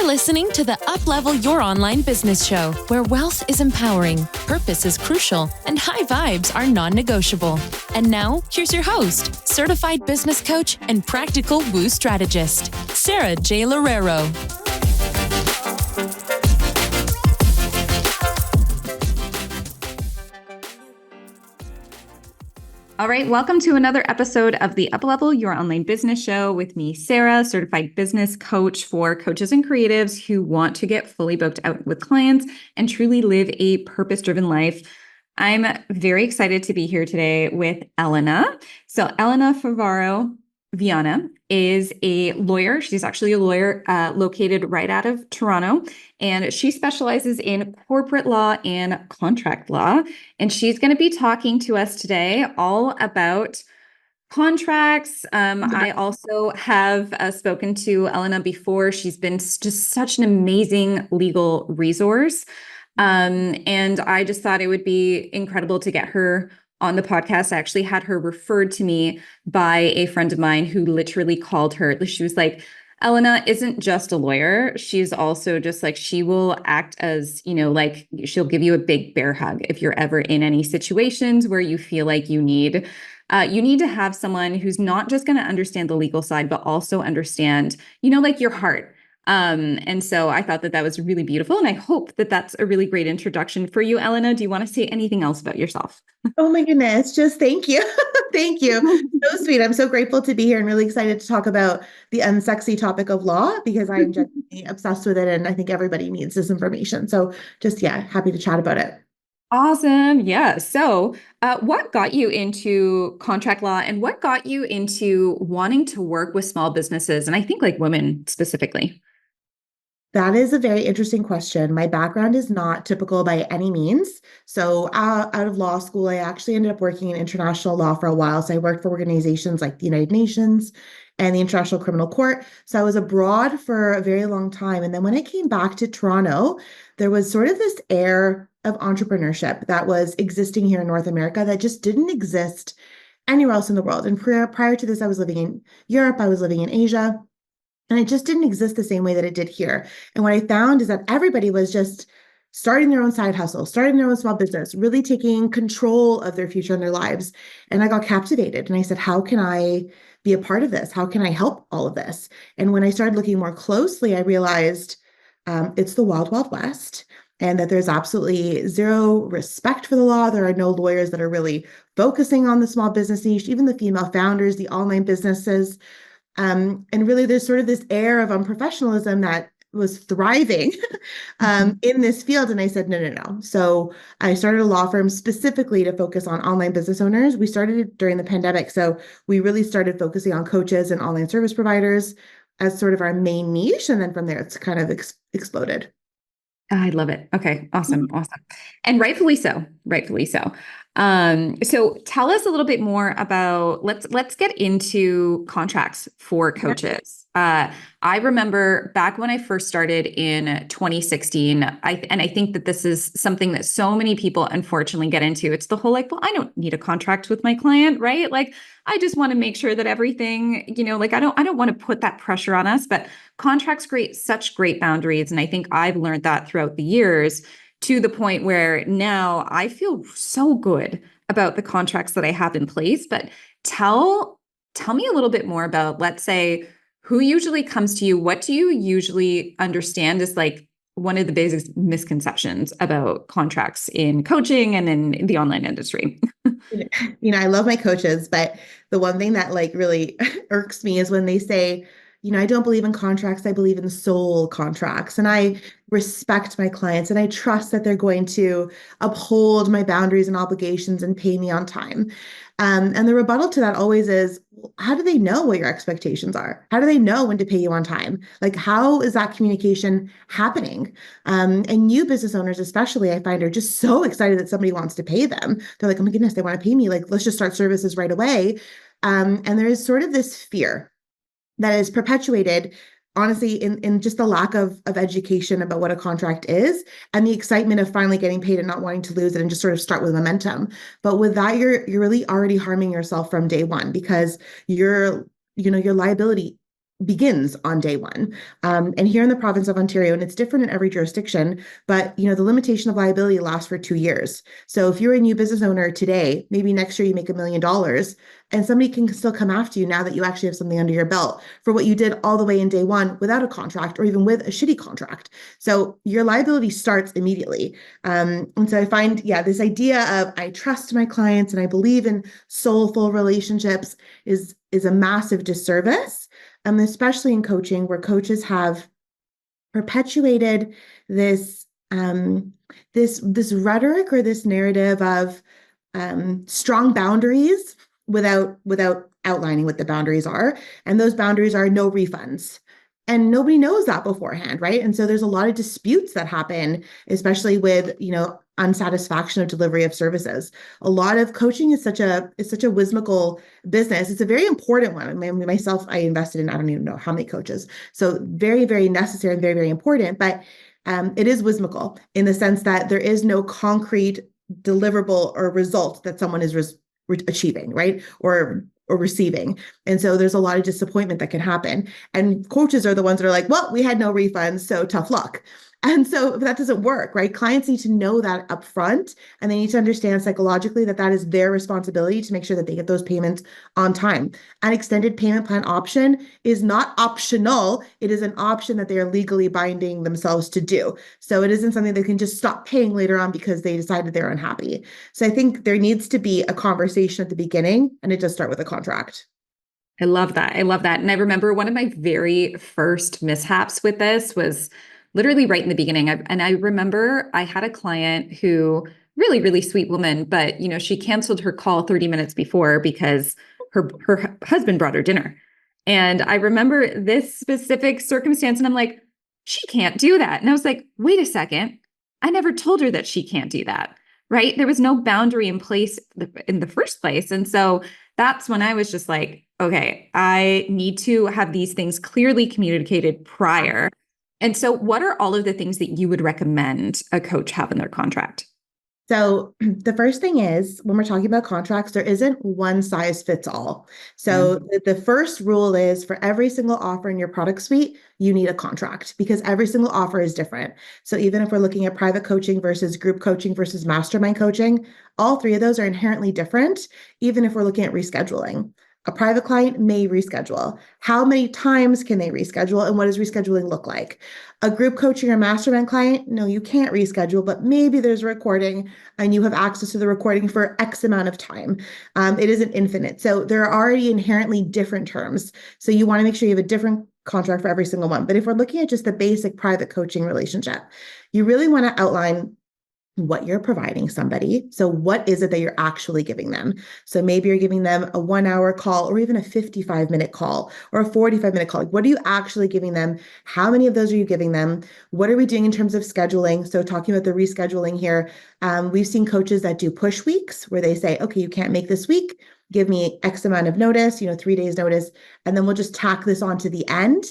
You're listening to the Uplevel Your Online Business Show, where wealth is empowering, purpose is crucial, and high vibes are non-negotiable. And now, here's your host, certified business coach and practical woo strategist, Sarah J. Loureiro. All right, welcome to another episode of the Uplevel Your Online Business Show with me, Sarah, certified business coach for coaches and creatives who want to get fully booked out with clients and truly live a purpose-driven life. I'm very excited to be here today with Elena. So Elena Favaro Viana is a lawyer. She's actually a lawyer located right out of Toronto, and she specializes in corporate law and contract law. And she's going to be talking to us today all about contracts. I also have spoken to Elena before. She's been just such an amazing legal resource. And I just thought it would be incredible to get her on the podcast. I actually had her referred to me by a friend of mine who literally called her. She was like, Elena isn't just a lawyer. She's also just like, she will act as, like she'll give you a big bear hug if you're ever in any situations where you feel like you need to have someone who's not just going to understand the legal side, but also understand, like your heart. And so I thought that was really beautiful. And I hope that that's a really great introduction for you, Elena. Do you want to say anything else about yourself? Oh my goodness. Just thank you. Thank you. So sweet. I'm so grateful to be here and really excited to talk about the unsexy topic of law because I'm genuinely obsessed with it. And I think everybody needs this information. So just, happy to chat about it. Awesome. Yeah. So what got you into contract law and what got you into wanting to work with small businesses? And I think like women specifically. That is a very interesting question. My background is not typical by any means. So out of law school, I actually ended up working in international law for a while. So I worked for organizations like the United Nations and the International Criminal Court. So I was abroad for a very long time. And then when I came back to Toronto, there was sort of this air of entrepreneurship that was existing here in North America that just didn't exist anywhere else in the world. And prior to this, I was living in Europe, I was living in Asia. And it just didn't exist the same way that it did here. And what I found is that everybody was just starting their own side hustle, starting their own small business, really taking control of their future and their lives. And I got captivated. And I said, how can I be a part of this? How can I help all of this? And when I started looking more closely, I realized it's the wild, wild west. And that there's absolutely zero respect for the law. There are no lawyers that are really focusing on the small business niche, even the female founders, the online businesses. And really, there's sort of this air of unprofessionalism that was thriving in this field. And I said, no. So I started a law firm specifically to focus on online business owners. We started it during the pandemic. So we really started focusing on coaches and online service providers as sort of our main niche. And then from there, it's kind of exploded. I love it. Okay. Awesome. And rightfully so. So tell us a little bit more about, let's get into contracts for coaches. I remember back when I first started in 2016, I think that this is something that so many people unfortunately get into. It's the whole like, well, I don't need a contract with my client, right? Like, I just want to make sure that everything, like I don't want to put that pressure on us, but contracts create such great boundaries. And I think I've learned that throughout the years to the point where now I feel so good about the contracts that I have in place. But tell me a little bit more about, let's say, who usually comes to you? What do you usually understand is like one of the biggest misconceptions about contracts in coaching and in the online industry? I love my coaches, but the one thing that like really irks me is when they say, I don't believe in contracts. I believe in soul contracts. And I respect my clients and I trust that they're going to uphold my boundaries and obligations and pay me on time. And the rebuttal to that always is, how do they know what your expectations are? How do they know when to pay you on time? Like, how is that communication happening? And new business owners, especially, I find are just so excited that somebody wants to pay them. They're like, oh my goodness, they want to pay me. Like, let's just start services right away. And there is sort of this fear that is perpetuated, honestly, in just the lack of education about what a contract is and the excitement of finally getting paid and not wanting to lose it and just sort of start with momentum. But with that, you're really already harming yourself from day one because your liability begins on day one. And here in the province of Ontario, and it's different in every jurisdiction, but the limitation of liability lasts for 2 years. So if you're a new business owner today, maybe next year you make $1 million, and somebody can still come after you now that you actually have something under your belt for what you did all the way in day one without a contract or even with a shitty contract. So your liability starts immediately. And so I find, this idea of I trust my clients and I believe in soulful relationships is a massive disservice. Especially in coaching, where coaches have perpetuated this this rhetoric or this narrative of strong boundaries without outlining what the boundaries are, and those boundaries are no refunds. And nobody knows that beforehand, right? And so there's a lot of disputes that happen, especially with, unsatisfaction of delivery of services. A lot of coaching is such a whimsical business. It's a very important one. I mean, myself, I invested in, I don't even know how many coaches. So very, very necessary and very, very important. But it is whimsical in the sense that there is no concrete deliverable or result that someone is achieving, right? Or receiving. And so there's a lot of disappointment that can happen. And coaches are the ones that are like, well, we had no refunds, so tough luck. And so that doesn't work, right? Clients need to know that up front, and they need to understand psychologically that that is their responsibility to make sure that they get those payments on time. An extended payment plan option is not optional. It is an option that they are legally binding themselves to do. So it isn't something they can just stop paying later on because they decided they're unhappy. So I think there needs to be a conversation at the beginning, and it does start with a contract. I love that. I love that. And I remember one of my very first mishaps with this was literally right in the beginning. And I remember I had a client who really, really sweet woman, but she canceled her call 30 minutes before because her husband brought her dinner. And I remember this specific circumstance, and I'm like, she can't do that. And I was like, wait a second. I never told her that she can't do that, right? There was no boundary in place in the first place. And so that's when I was just like, okay, I need to have these things clearly communicated prior. And so what are all of the things that you would recommend a coach have in their contract? So the first thing is, when we're talking about contracts, there isn't one size fits all. So the first rule is, for every single offer in your product suite, you need a contract, because every single offer is different. So even if we're looking at private coaching versus group coaching versus mastermind coaching, all three of those are inherently different, even if we're looking at rescheduling. A private client may reschedule. How many times can they reschedule, and what does rescheduling look like? A group coaching or mastermind client, no, you can't reschedule, but maybe there's a recording and you have access to the recording for X amount of time. It isn't infinite. So there are already inherently different terms. So you want to make sure you have a different contract for every single one. But if we're looking at just the basic private coaching relationship, you really want to outline what you're providing somebody. So what is it that you're actually giving them? So maybe you're giving them a 1 hour call, or even a 55-minute call, or a 45-minute call. What are you actually giving them? How many of those are you giving them? What are we doing in terms of scheduling? So talking about the rescheduling here, we've seen coaches that do push weeks, where they say, okay, you can't make this week, give me X amount of notice, 3 days notice, and then we'll just tack this on to the end.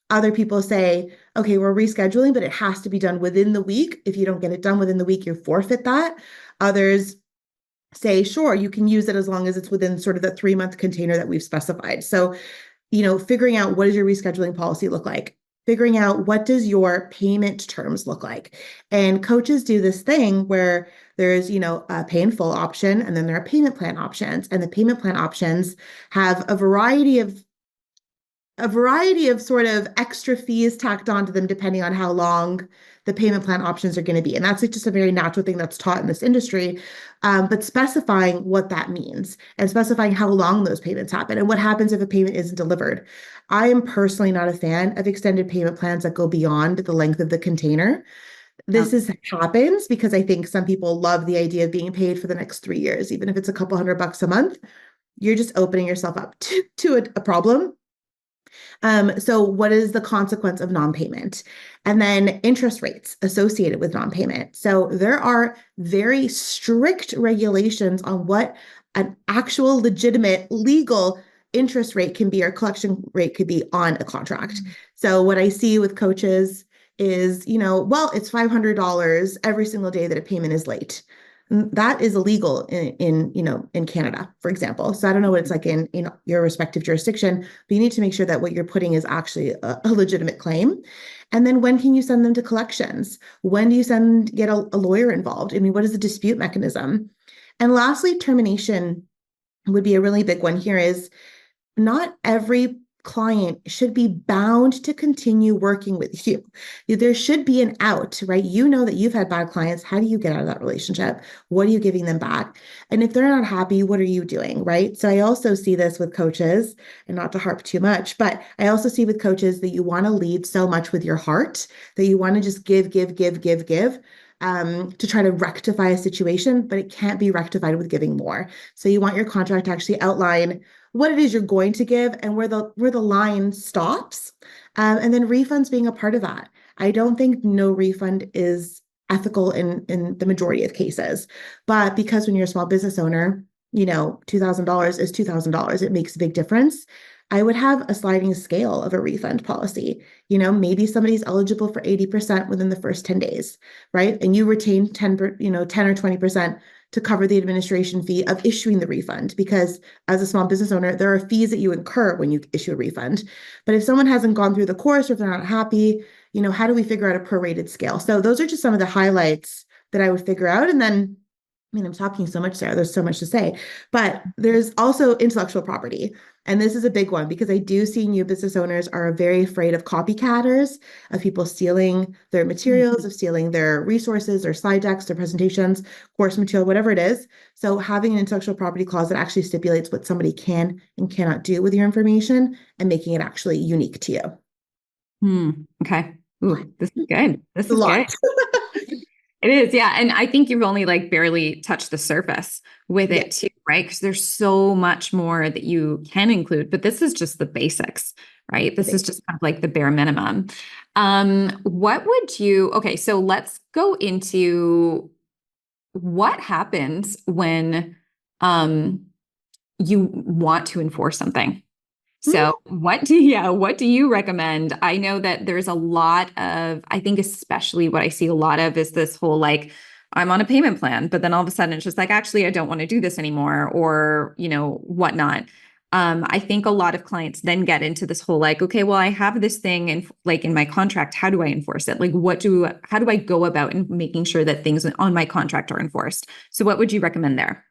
Other people say, okay, we're rescheduling, but it has to be done within the week. If you don't get it done within the week, you forfeit that. Others say, sure, you can use it as long as it's within sort of the 3-month container that we've specified. So, figuring out, what does your rescheduling policy look like? Figuring out, what does your payment terms look like? And coaches do this thing where there's, a pay in full option, and then there are payment plan options. And the payment plan options have a variety of sort of extra fees tacked onto them depending on how long the payment plan options are going to be. And that's just a very natural thing that's taught in this industry. But specifying what that means, and specifying how long those payments happen, and what happens if a payment isn't delivered. I am personally not a fan of extended payment plans that go beyond the length of the container. This happens because I think some people love the idea of being paid for the next 3 years, even if it's a couple $100 a month. You're just opening yourself up to a problem. So what is the consequence of non-payment? And then interest rates associated with non-payment. So there are very strict regulations on what an actual legitimate legal interest rate can be, or collection rate could be on a contract. Mm-hmm. So what I see with coaches is, well, it's $500 every single day that a payment is late. That is illegal in Canada, for example. So I don't know what it's like in your respective jurisdiction, but you need to make sure that what you're putting is actually a legitimate claim. And then when can you send them to collections? When do you get a lawyer involved? I mean, what is the dispute mechanism? And lastly, termination would be a really big one here is not every client should be bound to continue working with you. There should be an out, right? You know that you've had bad clients. How do you get out of that relationship? What are you giving them back? And if they're not happy, what are you doing, right? So I also see this with coaches, and not to harp too much, but I also see with coaches that you want to lead so much with your heart that you want to just give, to try to rectify a situation, but it can't be rectified with giving more. So you want your contract to actually outline what it is you're going to give and where the line stops. And then refunds being a part of that. I don't think no refund is ethical in the majority of cases, but because when you're a small business owner, $2,000 is $2,000. It makes a big difference. I would have a sliding scale of a refund policy. Maybe somebody's eligible for 80% within the first 10 days, right? And you retain 10 or 20% to cover the administration fee of issuing the refund, because as a small business owner, there are fees that you incur when you issue a refund. But if someone hasn't gone through the course or if they're not happy, how do we figure out a prorated scale? So those are just some of the highlights that I would figure out. And then, I'm talking so much, Sarah, there's so much to say, but there's also intellectual property. And this is a big one because I do see new business owners are very afraid of copycatters, of people stealing their materials, of stealing their resources, their slide decks, their presentations, course material, whatever it is. So having an intellectual property clause that actually stipulates what somebody can and cannot do with your information and making it actually unique to you. Okay. Ooh, this is good. This is a lot. It is, yeah. And I think you've only barely touched the surface with it too, right? Because there's so much more that you can include, but this is just the basics, right? This is just kind of the bare minimum. Okay, so let's go into what happens when you want to enforce something. So what do you recommend? I know that there's a lot of, I think especially what I see a lot of is this whole I'm on a payment plan, but then all of a sudden it's just actually, I don't want to do this anymore or, whatnot. I think a lot of clients then get into this whole okay, well, I have this thing and in my contract, how do I enforce it? How do I go about in making sure that things on my contract are enforced? So what would you recommend there?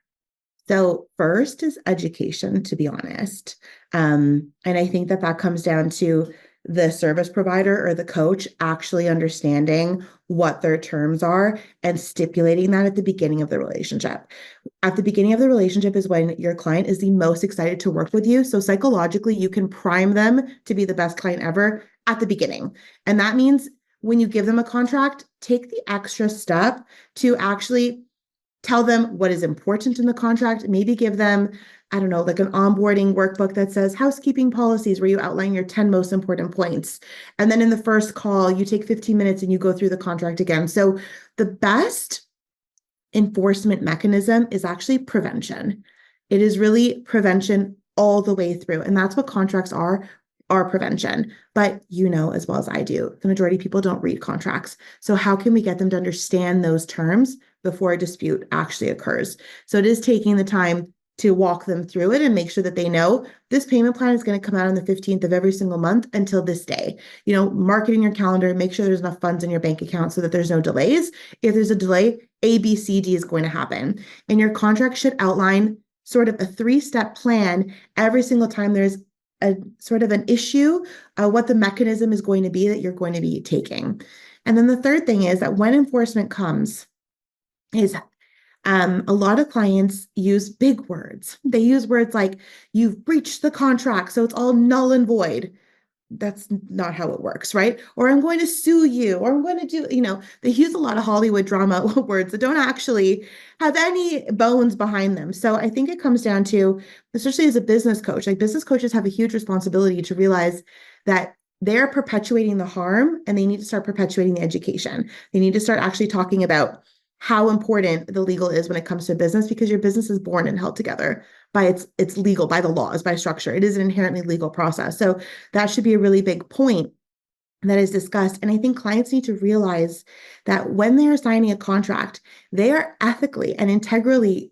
So first is education, to be honest. And I think that comes down to the service provider or the coach actually understanding what their terms are and stipulating that at the beginning of the relationship. At the beginning of the relationship is when your client is the most excited to work with you. So psychologically, you can prime them to be the best client ever at the beginning. And that means when you give them a contract, take the extra step to actually tell them what is important in the contract, maybe give them, I don't know, an onboarding workbook that says housekeeping policies where you outline your 10 most important points. And then in the first call, you take 15 minutes and you go through the contract again. So the best enforcement mechanism is actually prevention. It is really prevention all the way through. And that's what contracts are prevention. But as well as I do, the majority of people don't read contracts. So how can we get them to understand those terms before a dispute actually occurs? So it is taking the time to walk them through it and make sure that they know this payment plan is going to come out on the 15th of every single month until this day. Mark it in your calendar, make sure there's enough funds in your bank account so that there's no delays. If there's a delay, A, B, C, D is going to happen. And your contract should outline sort of a 3-step plan every single time there's a sort of an issue, what the mechanism is going to be that you're going to be taking. And then the third thing is that when enforcement comes is a lot of clients use big words. They use words like, you've breached the contract, so it's all null and void. That's not how it works, right? Or I'm going to sue you, or I'm going to do, they use a lot of Hollywood drama words that don't actually have any bones behind them. So I think it comes down to, especially as a business coach, business coaches have a huge responsibility to realize that they're perpetuating the harm and they need to start perpetuating the education. They need to start actually talking about how important the legal is when it comes to business, because your business is born and held together by it's legal, by the laws, by structure. It is an inherently legal process. So that should be a really big point that is discussed. And I think clients need to realize that when they are signing a contract, they are ethically and integrally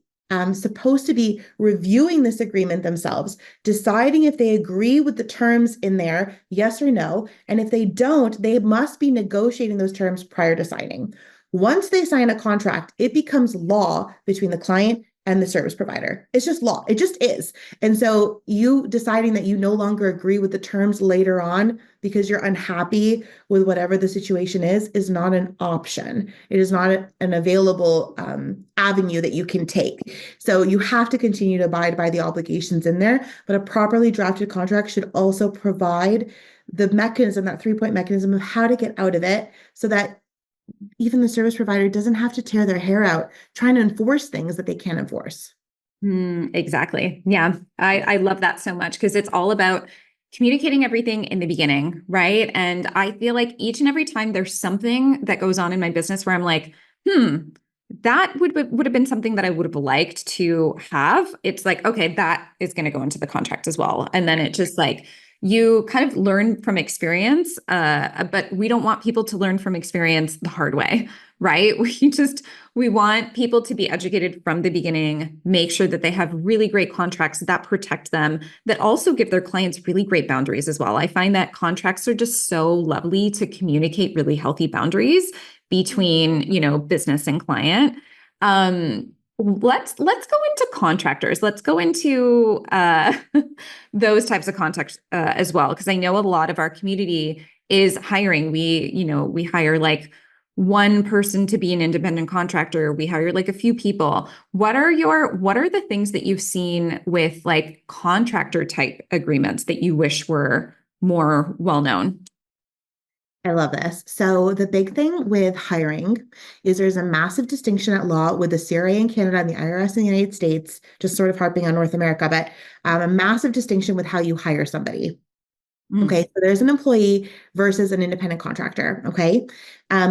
supposed to be reviewing this agreement themselves, deciding if they agree with the terms in there, yes or no. And if they don't, they must be negotiating those terms prior to signing. Once they sign a contract, it becomes law between the client and the service provider. It's just law. It just is. And so you deciding that you no longer agree with the terms later on because you're unhappy with whatever the situation is not an option. It is not an available avenue that you can take. So you have to continue to abide by the obligations in there, but a properly drafted contract should also provide the mechanism, that 3-point mechanism of how to get out of it so that even the service provider doesn't have to tear their hair out trying to enforce things that they can't enforce. Exactly. Yeah. I love that so much because it's all about communicating everything in the beginning, right? And I feel like each and every time there's something that goes on in my business where I'm like, that would have been something that I would have liked to have. It's like, okay, that is going to go into the contract as well. And then it just like, you kind of learn from experience, but we don't want people to learn from experience the hard way, right? We want people to be educated from the beginning, make sure that they have really great contracts that protect them, that also give their clients really great boundaries as well. I find that contracts are just so lovely to communicate really healthy boundaries between, business and client. Let's go into contractors. Let's go into those types of contacts as well, because I know a lot of our community is hiring. We hire like one person to be an independent contractor. We hire like a few people. What are the things that you've seen with like contractor type agreements that you wish were more well known? I love this. So the big thing with hiring is there's a massive distinction at law with the CRA in Canada and the IRS in the United States, just sort of harping on North America, but a massive distinction with how you hire somebody. Okay, so there's an employee versus an independent contractor. Okay,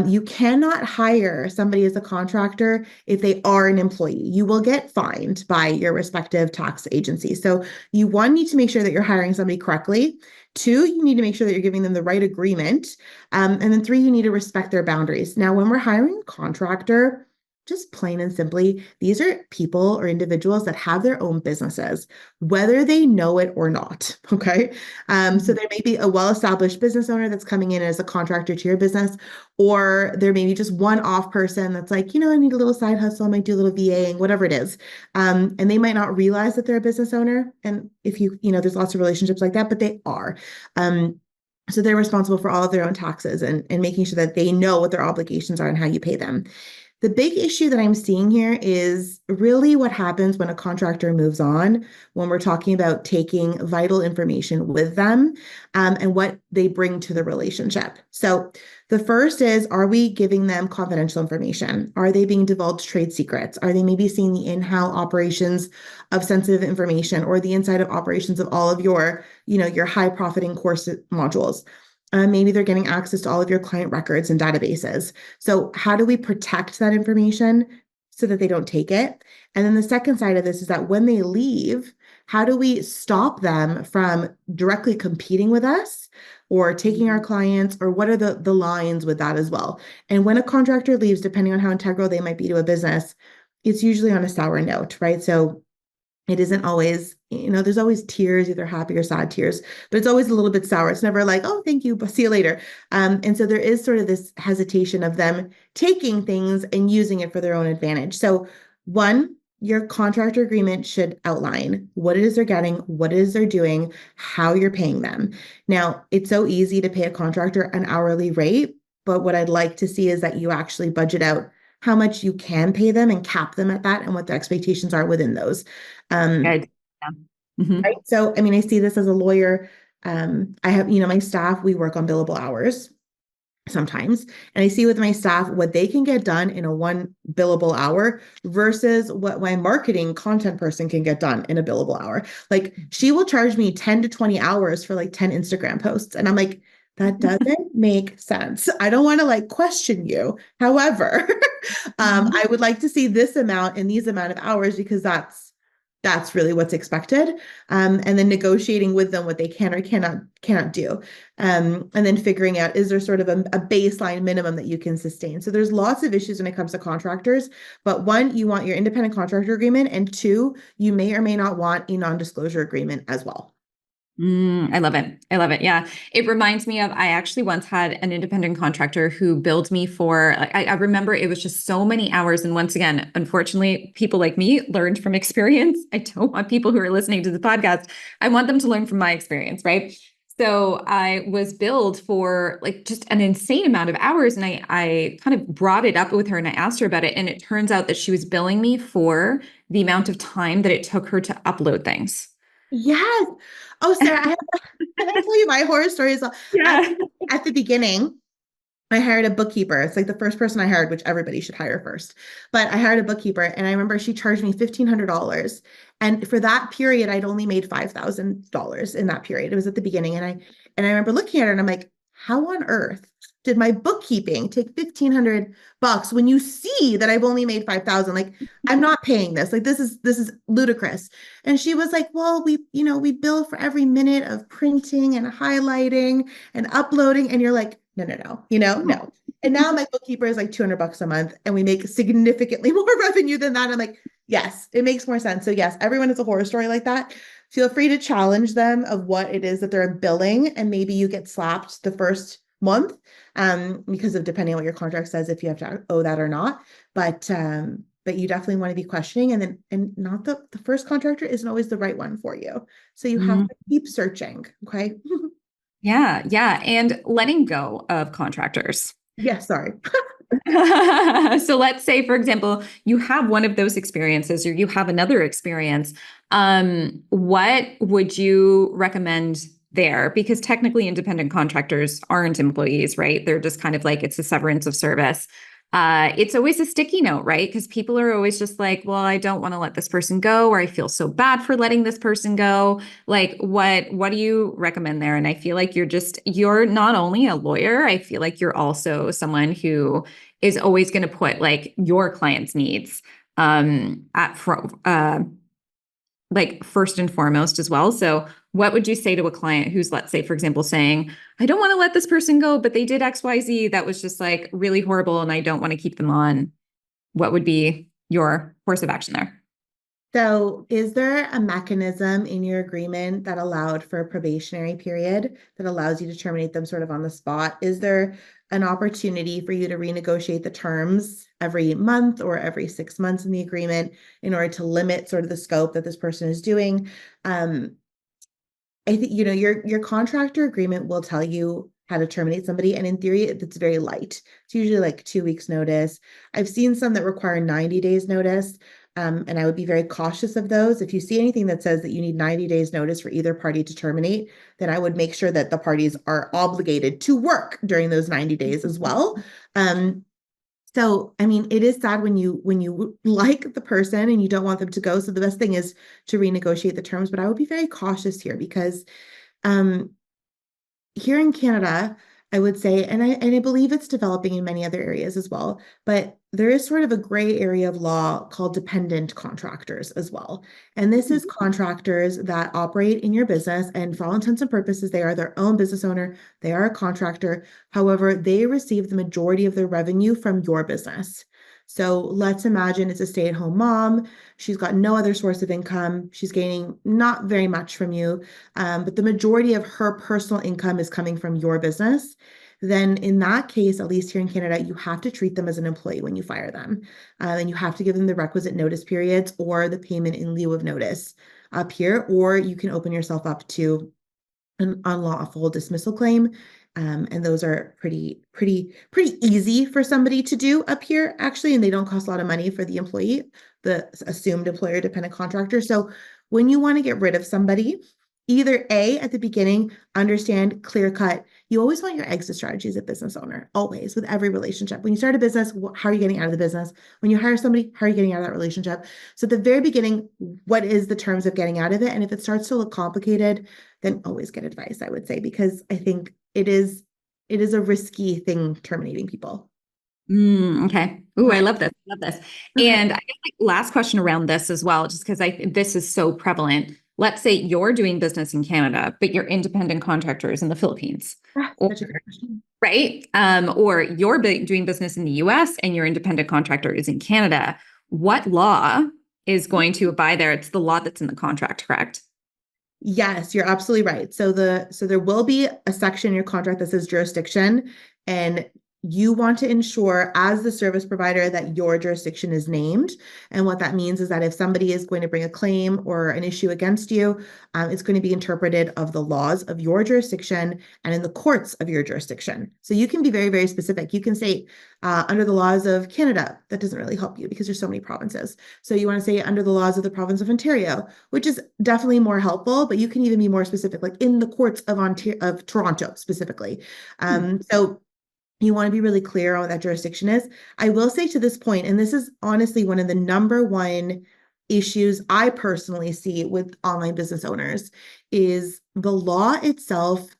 you cannot hire somebody as a contractor if they are an employee. You will get fined by your respective tax agency. So you, one, need to make sure that you're hiring somebody correctly. Two, you need to make sure that you're giving them the right agreement. And then three, you need to respect their boundaries. Now, when we're hiring a contractor, just plain and simply, these are people or individuals that have their own businesses, whether they know it or not. Okay. So there may be a well-established business owner that's coming in as a contractor to your business, or there may be just one-off person that's like, I need a little side hustle, I might do a little VAing, whatever it is. And they might not realize that they're a business owner. And if there's lots of relationships like that, but they are. So they're responsible for all of their own taxes and making sure that they know what their obligations are and how you pay them. The big issue that I'm seeing here is really what happens when a contractor moves on, when we're talking about taking vital information with them and what they bring to the relationship. So the first is, are we giving them confidential information? Are they being divulged trade secrets? Are they maybe seeing the in-house operations of sensitive information or the inside of operations of all of your high profiting course modules? Maybe they're getting access to all of your client records and databases. So how do we protect that information so that they don't take it? And then the second side of this is that when they leave, how do we stop them from directly competing with us or taking our clients, or what are the lines with that as well? And when a contractor leaves, depending on how integral they might be to a business, it's usually on a sour note, right? So it isn't always, there's always tears, either happy or sad tears, but it's always a little bit sour. It's never like, oh, thank you, but see you later. And so there is sort of this hesitation of them taking things and using it for their own advantage. So one, your contractor agreement should outline what it is they're getting, what it is they're doing, how you're paying them. Now, it's so easy to pay a contractor an hourly rate, but what I'd like to see is that you actually budget out how much you can pay them and cap them at that and what the expectations are within those. Good. Yeah. Right. So, I see this as a lawyer. I have, my staff, we work on billable hours sometimes, and I see with my staff what they can get done in a one billable hour versus what my marketing content person can get done in a billable hour. Like, she will charge me 10 to 20 hours for like 10 Instagram posts. And I'm like, that doesn't make sense. I don't want to like question you. However, I would like to see this amount in these amount of hours because that's That's really what's expected. And then negotiating with them what they can or cannot do. And then figuring out, is there sort of a baseline minimum that you can sustain? So there's lots of issues when it comes to contractors, but one, you want your independent contractor agreement, and two, you may or may not want a non-disclosure agreement as well. I love it. I love it. Yeah. It reminds me of, I actually once had an independent contractor who billed me for, I remember it was just so many hours. And once again, unfortunately, people like me learned from experience. I don't want people who are listening to the podcast. I want them to learn from my experience, right? So I was billed for like just an insane amount of hours. And I kind of brought it up with her and I asked her about it. And it turns out that she was billing me for the amount of time that it took her to upload things. Yes. Oh, Sarah, can I tell you my horror story as well? At, Yeah. at the beginning, I hired a bookkeeper. It's like the first person I hired, which everybody should hire first. But I hired a bookkeeper, and I remember she charged me $1,500. And for that period, I'd only made $5,000 in that period. It was at the beginning, and I remember looking at her, and I'm like, how on earth did my bookkeeping take $1,500 when you see that I've only made 5,000? Like, I'm not paying this. Like, this is ludicrous. And she was like, well, we bill for every minute of printing and highlighting and uploading. And you're like, no, no. And now my bookkeeper is like $200 a month, and we make significantly more revenue than that. I'm like, yes, it makes more sense. So yes, everyone has a horror story like that. Feel free to challenge them of what it is that they're billing, and maybe you get slapped the first month, because of depending on what your contract says, if you have to owe that or not. But you definitely want to be questioning, and not the first contractor isn't always the right one for you. So you have Mhm. to keep searching. Okay. Yeah, yeah. And letting go of contractors. Yeah, sorry. So let's say, for example, you have one of those experiences or you have another experience. What would you recommend there? Because technically independent contractors aren't employees, right? They're just kind of like, it's a severance of service. It's always a sticky note, right? Because people are always just like, well, I don't want to let this person go, or I feel so bad for letting this person go. Like, what do you recommend there? And I feel like you're not only a lawyer, I feel like you're also someone who is always going to put like your client's needs like first and foremost as well. So what would you say to a client who's, let's say, for example, saying, I don't want to let this person go, but they did XYZ that was just like really horrible and I don't want to keep them on? What would be your course of action there? So, is there a mechanism in your agreement that allowed for a probationary period that allows you to terminate them sort of on the spot? Is there an opportunity for you to renegotiate the terms every month or every 6 months in the agreement in order to limit sort of the scope that this person is doing? Um, I think, your contractor agreement will tell you how to terminate somebody, and in theory, it's very light. It's usually like 2 weeks notice. I've seen some that require 90 days notice, and I would be very cautious of those. If you see anything that says that you need 90 days notice for either party to terminate, then I would make sure that the parties are obligated to work during those 90 days as well. So, I mean, it is sad when you like the person and you don't want them to go. So the best thing is to renegotiate the terms, but I would be very cautious here because um, here in Canada, I would say, and I believe it's developing in many other areas as well, but there is sort of a gray area of law called dependent contractors as well. And this is contractors that operate in your business, and for all intents and purposes, they are their own business owner, they are a contractor. However, they receive the majority of their revenue from your business. So let's imagine it's a stay-at-home mom. She's got no other source of income. She's gaining not very much from you, but the majority of her personal income is coming from your business. Then in that case, at least here in Canada, you have to treat them as an employee when you fire them. And you have to give them the requisite notice periods or the payment in lieu of notice up here, or you can open yourself up to an unlawful dismissal claim. And those are pretty easy for somebody to do up here, actually, and they don't cost a lot of money for the employee, the assumed employer dependent contractor. So when you want to get rid of somebody, either A, at the beginning, understand clear cut. You always want your exit strategy as a business owner, always, with every relationship. When you start a business, how are you getting out of the business? When you hire somebody, how are you getting out of that relationship? So at the very beginning, what is the terms of getting out of it? And if it starts to look complicated, then always get advice, I would say, because I think it is a risky thing terminating people. Okay. Ooh, I love this. I love this. Okay. And I guess like last question around this as well, just because this is so prevalent. Let's say you're doing business in Canada, but you're independent contractors in the Philippines, or Such a good question. right? Or you're doing business in the US and your independent contractor is in Canada. What law is going to abide there? It's the law that's in the contract, correct? Yes, you're absolutely right. So there will be a section in your contract that says jurisdiction, and you want to ensure as the service provider that your jurisdiction is named. And what that means is that if somebody is going to bring a claim or an issue against you, it's going to be interpreted of the laws of your jurisdiction and in the courts of your jurisdiction. So you can be very, very specific. You can say under the laws of Canada. That doesn't really help you because there's so many provinces. So you want to say under the laws of the province of Ontario, which is definitely more helpful, but you can even be more specific, like in the courts of Toronto specifically. So you want to be really clear on what that jurisdiction is. I will say to this point, and this is honestly one of the number one issues I personally see with online business owners, is the law itself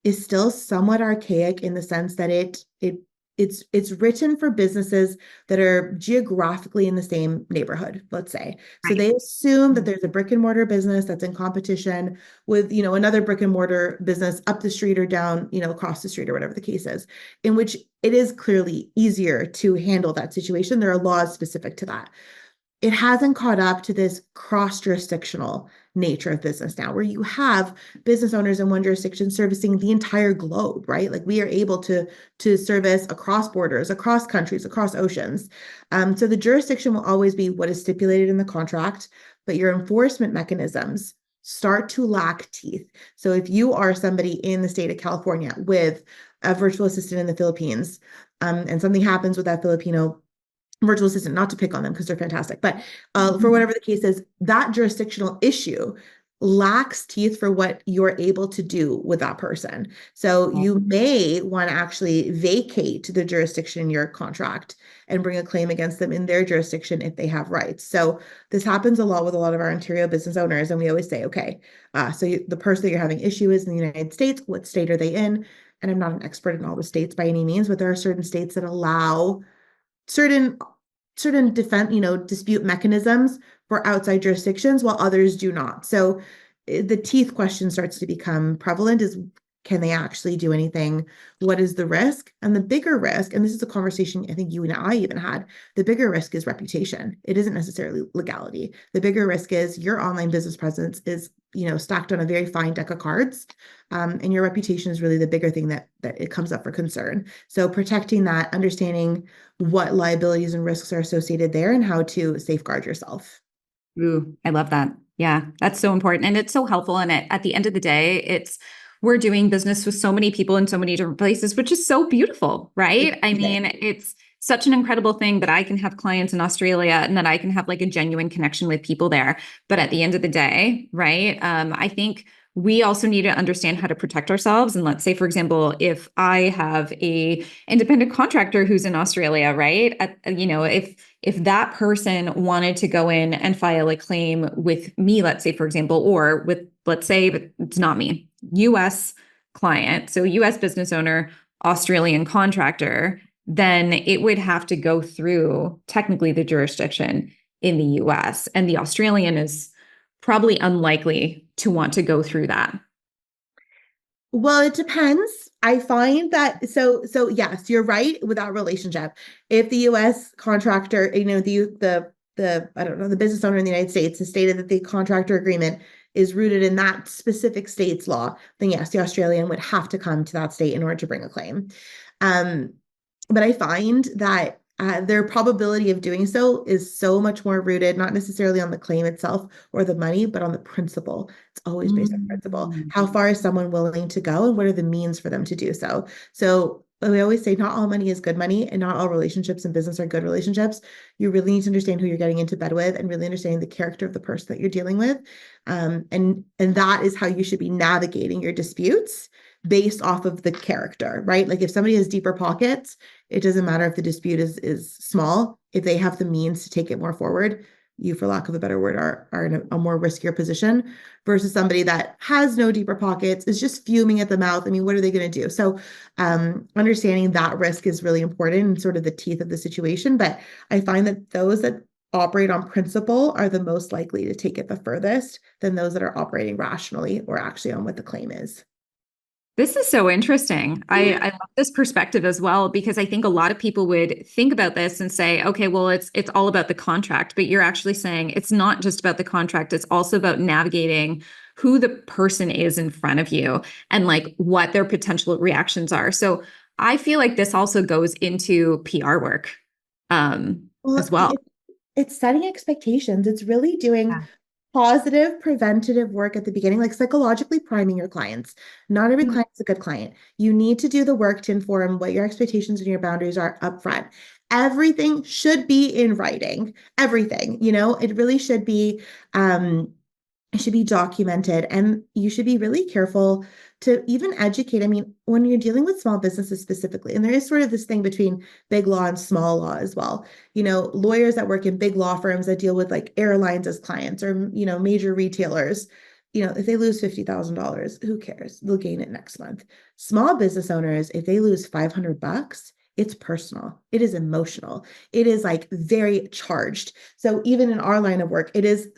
is still somewhat archaic in the sense that it's written for businesses that are geographically in the same neighborhood, let's say. So Right. they assume that there's a brick and mortar business that's in competition with, another brick and mortar business up the street or down, across the street or whatever the case is, in which it is clearly easier to handle that situation. There are laws specific to that. It hasn't caught up to this cross-jurisdictional nature of business now, where you have business owners in one jurisdiction servicing the entire globe, right? Like we are able to service across borders, across countries, across oceans. So the jurisdiction will always be what is stipulated in the contract, but your enforcement mechanisms start to lack teeth. So if you are somebody in the state of California with a virtual assistant in the Philippines, and something happens with that Filipino virtual assistant, not to pick on them because they're fantastic, but for whatever the case is, that jurisdictional issue lacks teeth for what you're able to do with that person. So you may want to actually vacate the jurisdiction in your contract and bring a claim against them in their jurisdiction if they have rights. So this happens a lot with a lot of our Ontario business owners. And we always say, okay, the person that you're having issue is in the United States. What state are they in? And I'm not an expert in all the states by any means, but there are certain states that allow certain defense, dispute mechanisms for outside jurisdictions, while others do not. So the teeth question starts to become prevalent: is can they actually do anything? What is the risk? And the bigger risk, and this is a conversation I think you and I even had, the bigger risk is reputation. It isn't necessarily legality. The bigger risk is your online business presence is, stacked on a very fine deck of cards. And your reputation is really the bigger thing that it comes up for concern. So protecting that, understanding what liabilities and risks are associated there and how to safeguard yourself. Ooh, I love that. Yeah, that's so important. And it's so helpful. And at the end of the day, we're doing business with so many people in so many different places, which is so beautiful, right? I mean, it's such an incredible thing that I can have clients in Australia and that I can have like a genuine connection with people there. But at the end of the day, right? I think we also need to understand how to protect ourselves. And let's say, for example, if I have a independent contractor who's in Australia, right? If that person wanted to go in and file a claim with me, let's say, for example, or with, let's say, but it's not me, US client, so US business owner, Australian contractor, then it would have to go through technically the jurisdiction in the US. And the Australian is probably unlikely to want to go through that. Well, it depends. I find that so yes, you're right with that relationship. If the US contractor, the I don't know, the business owner in the United States has stated that the contractor agreement is rooted in that specific state's law, then yes, the Australian would have to come to that state in order to bring a claim. Um, but I find that their probability of doing so is so much more rooted, not necessarily on the claim itself or the money, but on the principle. It's always based on principle. How far is someone willing to go, and what are the means for them to do so? So we always say not all money is good money, and not all relationships in business are good relationships. You really need to understand who you're getting into bed with and really understanding the character of the person that you're dealing with. And that is how you should be navigating your disputes, based off of the character, right? Like if somebody has deeper pockets, it doesn't matter if the dispute is small. If they have the means to take it more forward, you, for lack of a better word, are in a more riskier position versus somebody that has no deeper pockets, is just fuming at the mouth. I mean, what are they going to do? So understanding that risk is really important and sort of the teeth of the situation. But I find that those that operate on principle are the most likely to take it the furthest than those that are operating rationally or actually on what the claim is. This is so interesting. I love this perspective as well, because I think a lot of people would think about this and say, okay, well, it's all about the contract, but you're actually saying it's not just about the contract. It's also about navigating who the person is in front of you and like what their potential reactions are. So I feel like this also goes into PR work as well. It's setting expectations. It's really doing Yeah. positive preventative work at the beginning, like psychologically priming your clients. Not every Mhm. client is a good client. You need to do the work to inform what your expectations and your boundaries are upfront. Everything should be in writing. Everything, it really should be. It should be documented, and you should be really careful to even educate. I mean, when you're dealing with small businesses specifically, and there is sort of this thing between big law and small law as well. Lawyers that work in big law firms that deal with like airlines as clients or, major retailers, if they lose $50,000, who cares? They'll gain it next month. Small business owners, if they lose $500, it's personal. It is emotional. It is like very charged. So even in our line of work, it is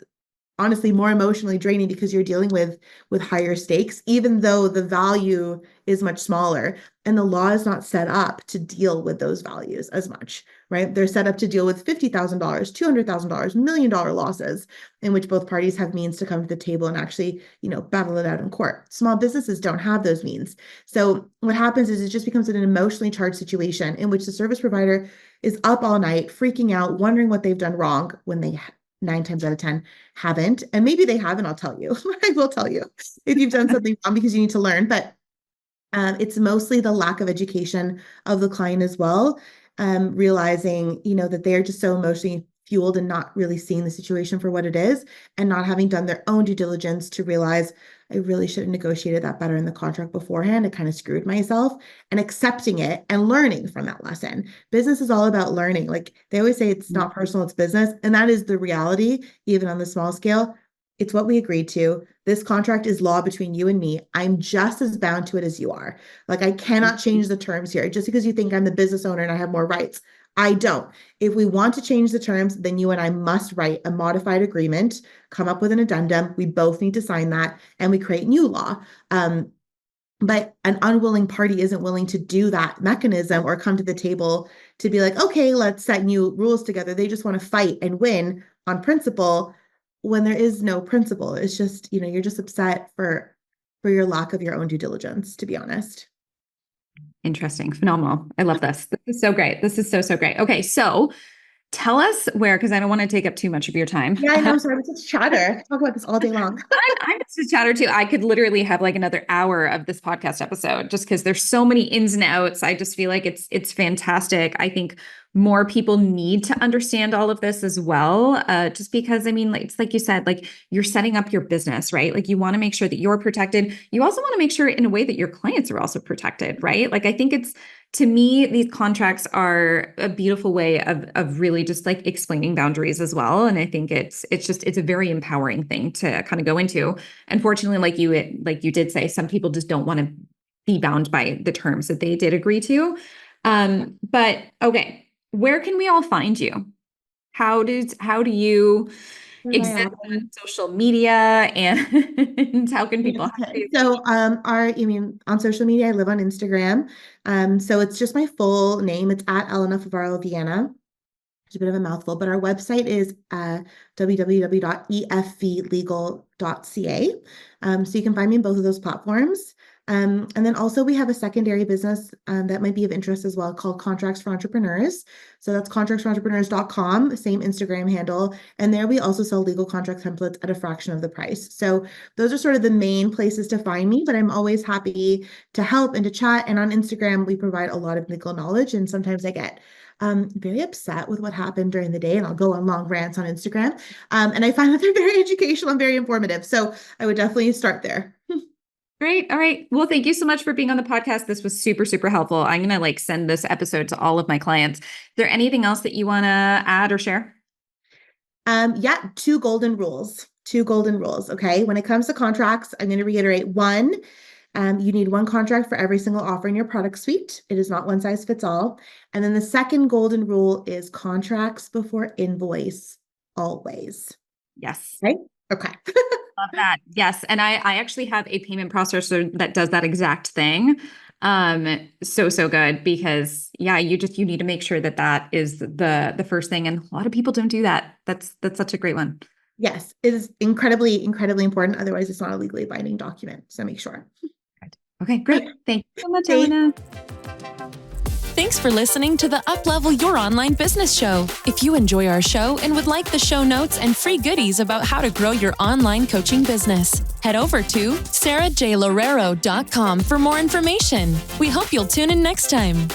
honestly more emotionally draining because you're dealing with higher stakes, even though the value is much smaller and the law is not set up to deal with those values as much, right? They're set up to deal with $50,000, $200,000, $1 million losses, in which both parties have means to come to the table and actually, battle it out in court. Small businesses don't have those means. So what happens is it just becomes an emotionally charged situation in which the service provider is up all night, freaking out, wondering what they've done wrong when they 9 times out of 10 haven't. And maybe they haven't, I'll tell you. I will tell you if you've done something wrong because you need to learn. But it's mostly the lack of education of the client as well. Realizing, that they're just so emotionally fueled and not really seeing the situation for what it is and not having done their own due diligence to realize I really should have negotiated that better in the contract beforehand. I kind of screwed myself, and accepting it and learning from that lesson. Business is all about learning. Like they always say, it's not personal, it's business. And that is the reality, even on the small scale. It's what we agreed to. This contract is law between you and me. I'm just as bound to it as you are. Like I cannot change the terms here just because you think I'm the business owner and I have more rights. I don't. If we want to change the terms, then you and I must write a modified agreement, come up with an addendum. We both need to sign that, and we create new law. But an unwilling party isn't willing to do that mechanism or come to the table to be like, okay, let's set new rules together. They just want to fight and win on principle when there is no principle. It's just, you're just upset for your lack of your own due diligence, to be honest. Interesting. Phenomenal. I love this. This is so great. This is so, so great. Okay. So tell us where, because I don't want to take up too much of your time. Yeah, I know. Sorry, it's just chatter. I could talk about this all day long. I'm just a chatter too. I could literally have like another hour of this podcast episode just because there's so many ins and outs. I just feel like it's fantastic. I think more people need to understand all of this as well. Just because, I mean, like, it's like you said, like you're setting up your business, right? Like you want to make sure that you're protected. You also want to make sure in a way that your clients are also protected, right? Like I think to me, these contracts are a beautiful way of really just like explaining boundaries as well. And I think it's a very empowering thing to kind of go into. Unfortunately, like you did say, some people just don't want to be bound by the terms that they did agree to. But okay. Where can we all find you? How do you exist on social media, and how can people Yes. So, you mean on social media? I live on Instagram. So it's just my full name. It's at Elena Favaro Viana. It's a bit of a mouthful, but our website is www.efvlegal.ca. So you can find me in both of those platforms. And then also we have a secondary business that might be of interest as well called Contracts for Entrepreneurs. So that's contractsforentrepreneurs.com, same Instagram handle. And there we also sell legal contract templates at a fraction of the price. So those are sort of the main places to find me, but I'm always happy to help and to chat. And on Instagram, we provide a lot of legal knowledge. And sometimes I get very upset with what happened during the day, and I'll go on long rants on Instagram. And I find that they're very educational and very informative. So I would definitely start there. Great. All right. Well, thank you so much for being on the podcast. This was super, super helpful. I'm going to like send this episode to all of my clients. Is there anything else that you want to add or share? Yeah, two golden rules. Two golden rules. Okay. When it comes to contracts, I'm going to reiterate one, you need one contract for every single offer in your product suite. It is not one size fits all. And then the second golden rule is contracts before invoice, always. Yes. Right? Okay. Love that. Yes. And I actually have a payment processor that does that exact thing. So good because you need to make sure that that is the first thing. And a lot of people don't do that. That's such a great one. Yes, it is incredibly, incredibly important. Otherwise, it's not a legally binding document. So make sure. Okay, great. Thank you so much, Thanks. Elena. Thanks for listening to the Uplevel Your Online Business Show. If you enjoy our show and would like the show notes and free goodies about how to grow your online coaching business, head over to sarahjlorero.com for more information. We hope you'll tune in next time.